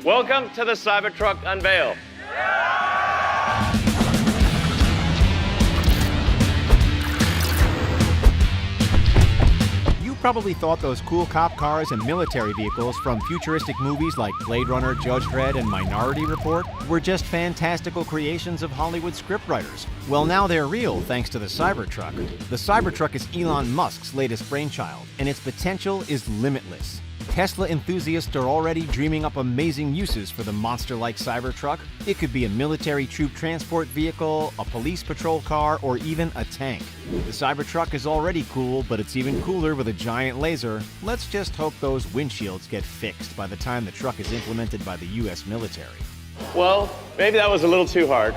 Welcome to the Cybertruck unveil. You probably thought those cool cop cars and military vehicles from futuristic movies like Blade Runner, Judge Dredd, and Minority Report were just fantastical creations of Hollywood scriptwriters. Well, now they're real thanks to the Cybertruck. The Cybertruck is Elon Musk's latest brainchild, and its potential is limitless. Tesla enthusiasts are already dreaming up amazing uses for the monster-like Cybertruck. It could be a military troop transport vehicle, a police patrol car, or even a tank. The Cybertruck is already cool, but it's even cooler with a giant laser. Let's just hope those windshields get fixed by the time the truck is implemented by the US military. Well, maybe that was a little too hard.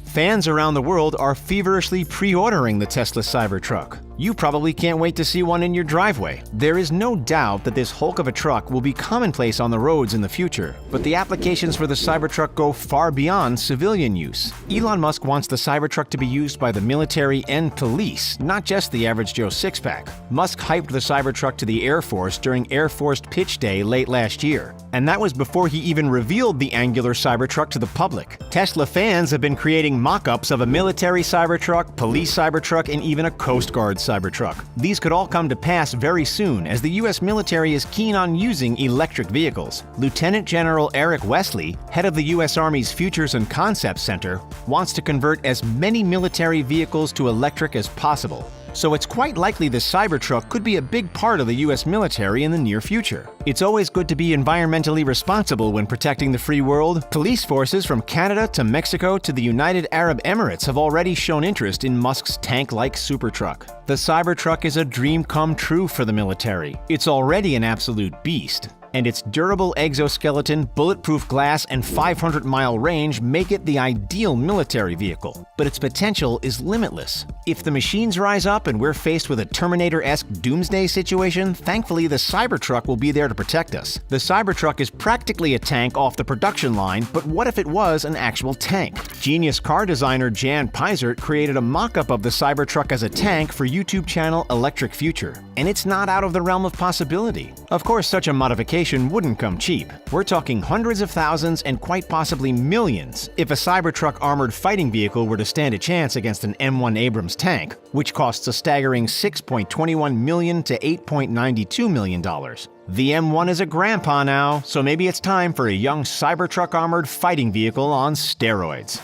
Fans around the world are feverishly pre-ordering the Tesla Cybertruck. You probably can't wait to see one in your driveway. There is no doubt that this hulk of a truck will be commonplace on the roads in the future, but the applications for the Cybertruck go far beyond civilian use. Elon Musk wants the Cybertruck to be used by the military and police, not just the average Joe six-pack. Musk hyped the Cybertruck to the Air Force during Air Force Pitch Day late last year, and that was before he even revealed the angular Cybertruck to the public. Tesla fans have been creating mock-ups of a military Cybertruck, police Cybertruck, and even a Coast Guard Cybertruck. These could all come to pass very soon, as the US military is keen on using electric vehicles. Lieutenant General Eric Wesley, head of the US Army's Futures and Concepts Center, wants to convert as many military vehicles to electric as possible. So it's quite likely the Cybertruck could be a big part of the US military in the near future. It's always good to be environmentally responsible when protecting the free world. Police forces from Canada to Mexico to the United Arab Emirates have already shown interest in Musk's tank-like supertruck. The Cybertruck is a dream come true for the military. It's already an absolute beast, and its durable exoskeleton, bulletproof glass, and 500-mile range make it the ideal military vehicle. But its potential is limitless. If the machines rise up and we're faced with a Terminator-esque doomsday situation, thankfully the Cybertruck will be there to protect us. The Cybertruck is practically a tank off the production line, but what if it was an actual tank? Genius car designer Jan Peisert created a mock-up of the Cybertruck as a tank for YouTube channel Electric Future, and it's not out of the realm of possibility. Of course, such a modification wouldn't come cheap. We're talking hundreds of thousands and quite possibly millions if a Cybertruck armored fighting vehicle were to stand a chance against an M1 Abrams tank, which costs a staggering $6.21 million to $8.92 million. The M1 is a grandpa now, so maybe it's time for a young Cybertruck armored fighting vehicle on steroids.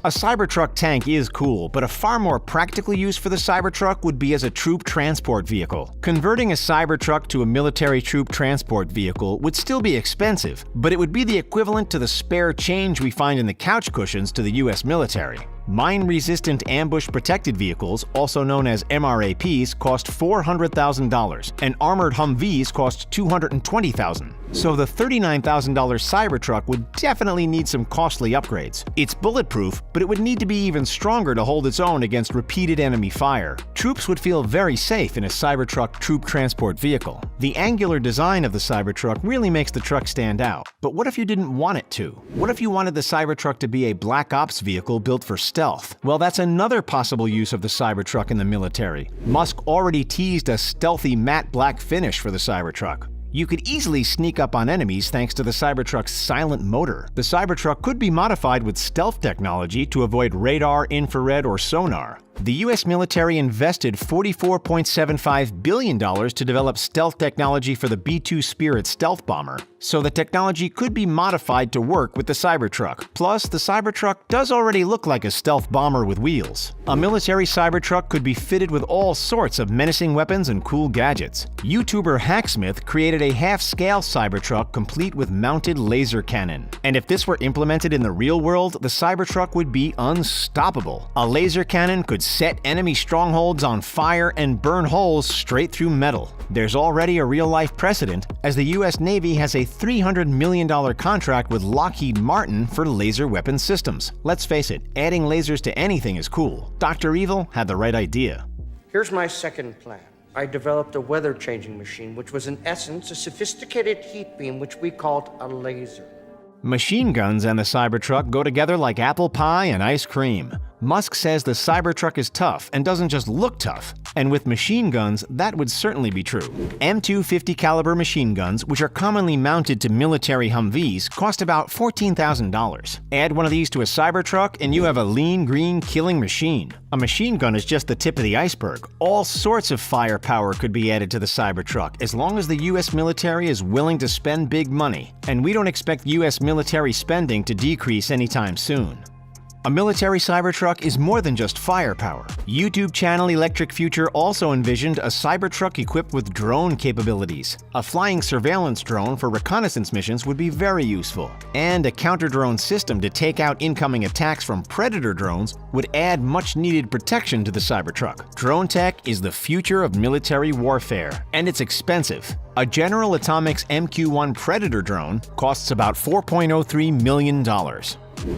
A Cybertruck tank is cool, but a far more practical use for the Cybertruck would be as a troop transport vehicle. Converting a Cybertruck to a military troop transport vehicle would still be expensive, but it would be the equivalent to the spare change we find in the couch cushions to the US military. Mine-resistant ambush-protected vehicles, also known as MRAPs, cost $400,000, and armored Humvees cost $220,000. So the $39,000 Cybertruck would definitely need some costly upgrades. It's bulletproof, but it would need to be even stronger to hold its own against repeated enemy fire. Troops would feel very safe in a Cybertruck troop transport vehicle. The angular design of the Cybertruck really makes the truck stand out. But what if you didn't want it to? What if you wanted the Cybertruck to be a Black Ops vehicle built for stealth? Well, that's another possible use of the Cybertruck in the military. Musk already teased a stealthy matte black finish for the Cybertruck. You could easily sneak up on enemies thanks to the Cybertruck's silent motor. The Cybertruck could be modified with stealth technology to avoid radar, infrared, or sonar. The US military invested $44.75 billion to develop stealth technology for the B-2 Spirit stealth bomber, so the technology could be modified to work with the Cybertruck. Plus, the Cybertruck does already look like a stealth bomber with wheels. A military Cybertruck could be fitted with all sorts of menacing weapons and cool gadgets. YouTuber Hacksmith created a half-scale Cybertruck complete with mounted laser cannon. And if this were implemented in the real world, the Cybertruck would be unstoppable. A laser cannon could set enemy strongholds on fire and burn holes straight through metal. There's already a real-life precedent, as the US Navy has a $300 million contract with Lockheed Martin for laser weapon systems. Let's face it, adding lasers to anything is cool. Dr. Evil had the right idea. Here's my second plan. I developed a weather-changing machine, which was in essence a sophisticated heat beam which we called a laser. Machine guns and the Cybertruck go together like apple pie and ice cream. Musk says the Cybertruck is tough and doesn't just look tough. And with machine guns, that would certainly be true. M250 caliber machine guns, which are commonly mounted to military Humvees, cost about $14,000. Add one of these to a Cybertruck and you have a lean, green killing machine. A machine gun is just the tip of the iceberg. All sorts of firepower could be added to the Cybertruck as long as the US military is willing to spend big money. And we don't expect US military spending to decrease anytime soon. A military Cybertruck is more than just firepower. YouTube channel Electric Future also envisioned a Cybertruck equipped with drone capabilities. A flying surveillance drone for reconnaissance missions would be very useful. And a counter-drone system to take out incoming attacks from Predator drones would add much-needed protection to the Cybertruck. Drone tech is the future of military warfare, and it's expensive. A General Atomics MQ-1 Predator drone costs about $4.03 million.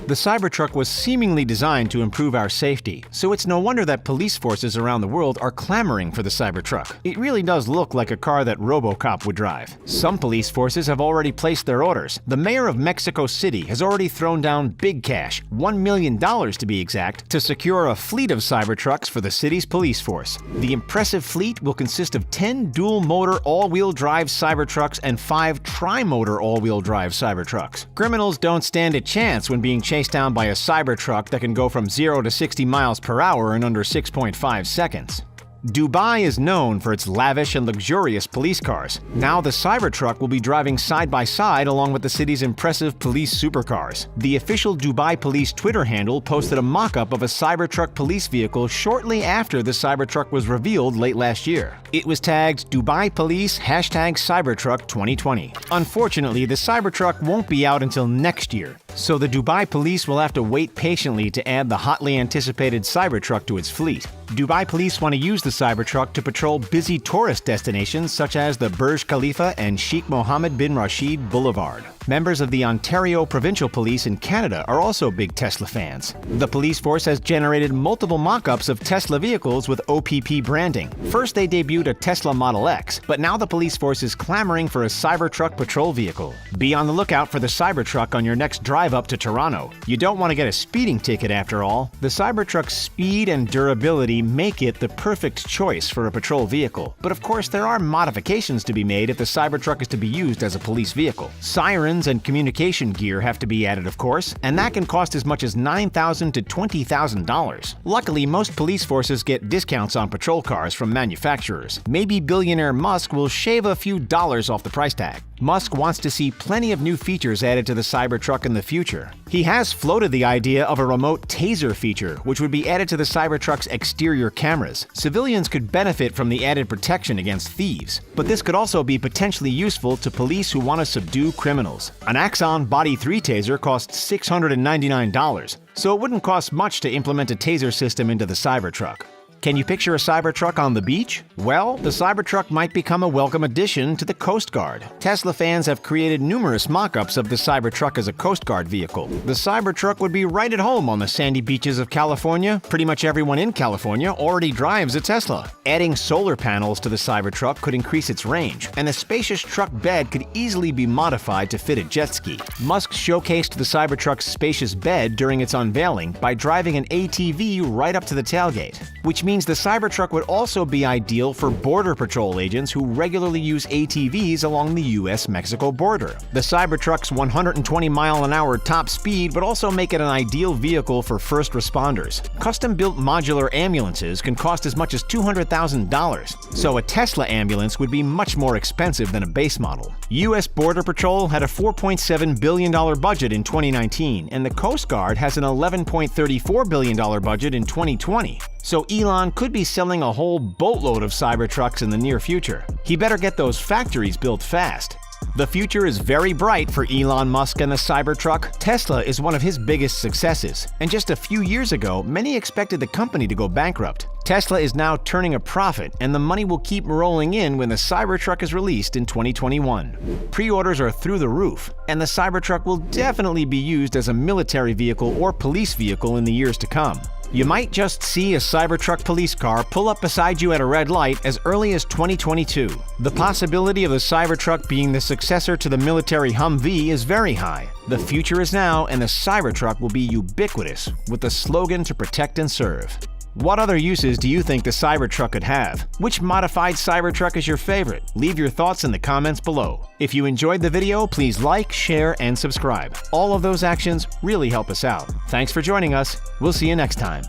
The Cybertruck was seemingly designed to improve our safety, so it's no wonder that police forces around the world are clamoring for the Cybertruck. It really does look like a car that RoboCop would drive. Some police forces have already placed their orders. The mayor of Mexico City has already thrown down big cash, $1 million to be exact, to secure a fleet of Cybertrucks for the city's police force. The impressive fleet will consist of 10 dual-motor all-wheel drive Cybertrucks and 5 tri-motor all-wheel drive Cybertrucks. Criminals don't stand a chance when being chased down by a Cybertruck that can go from 0 to 60 miles per hour in under 6.5 seconds. Dubai is known for its lavish and luxurious police cars. Now the Cybertruck will be driving side by side along with the city's impressive police supercars. The official Dubai Police Twitter handle posted a mock-up of a Cybertruck police vehicle shortly after the Cybertruck was revealed late last year. It was tagged Dubai Police #Cybertruck 2020. Unfortunately, the Cybertruck won't be out until next year, so the Dubai Police will have to wait patiently to add the hotly anticipated Cybertruck to its fleet. Dubai Police want to use the Cybertruck to patrol busy tourist destinations such as the Burj Khalifa and Sheikh Mohammed bin Rashid Boulevard. Members of the Ontario Provincial Police in Canada are also big Tesla fans. The police force has generated multiple mock-ups of Tesla vehicles with OPP branding. First they debuted a Tesla Model X, but now the police force is clamoring for a Cybertruck patrol vehicle. Be on the lookout for the Cybertruck on your next drive up to Toronto. You don't want to get a speeding ticket after all. The Cybertruck's speed and durability make it the perfect choice for a patrol vehicle. But of course there are modifications to be made if the Cybertruck is to be used as a police vehicle. Sirens and communication gear have to be added, of course, and that can cost as much as $9,000 to $20,000. Luckily, most police forces get discounts on patrol cars from manufacturers. Maybe billionaire Musk will shave a few dollars off the price tag. Musk wants to see plenty of new features added to the Cybertruck in the future. He has floated the idea of a remote taser feature, which would be added to the Cybertruck's exterior cameras. Civilians could benefit from the added protection against thieves, but this could also be potentially useful to police who want to subdue criminals. An Axon Body 3 taser costs $699, so it wouldn't cost much to implement a taser system into the Cybertruck. Can you picture a Cybertruck on the beach? Well, the Cybertruck might become a welcome addition to the Coast Guard. Tesla fans have created numerous mock-ups of the Cybertruck as a Coast Guard vehicle. The Cybertruck would be right at home on the sandy beaches of California. Pretty much everyone in California already drives a Tesla. Adding solar panels to the Cybertruck could increase its range, and the spacious truck bed could easily be modified to fit a jet ski. Musk showcased the Cybertruck's spacious bed during its unveiling by driving an ATV right up to the tailgate, which means the Cybertruck would also be ideal for Border Patrol agents who regularly use ATVs along the US-Mexico border. The Cybertruck's 120-mile-an-hour top speed would also make it an ideal vehicle for first responders. Custom-built modular ambulances can cost as much as $200,000, so a Tesla ambulance would be much more expensive than a base model. US Border Patrol had a $4.7 billion budget in 2019, and the Coast Guard has an $11.34 billion budget in 2020. So Elon could be selling a whole boatload of Cybertrucks in the near future. He better get those factories built fast. The future is very bright for Elon Musk and the Cybertruck. Tesla is one of his biggest successes, and just a few years ago, many expected the company to go bankrupt. Tesla is now turning a profit, and the money will keep rolling in when the Cybertruck is released in 2021. Pre-orders are through the roof, and the Cybertruck will definitely be used as a military vehicle or police vehicle in the years to come. You might just see a Cybertruck police car pull up beside you at a red light as early as 2022. The possibility of the Cybertruck being the successor to the military Humvee is very high. The future is now, and the Cybertruck will be ubiquitous with the slogan to protect and serve. What other uses do you think the Cybertruck could have? Which modified Cybertruck is your favorite? Leave your thoughts in the comments below. If you enjoyed the video, please like, share, and subscribe. All of those actions really help us out. Thanks for joining us. We'll see you next time.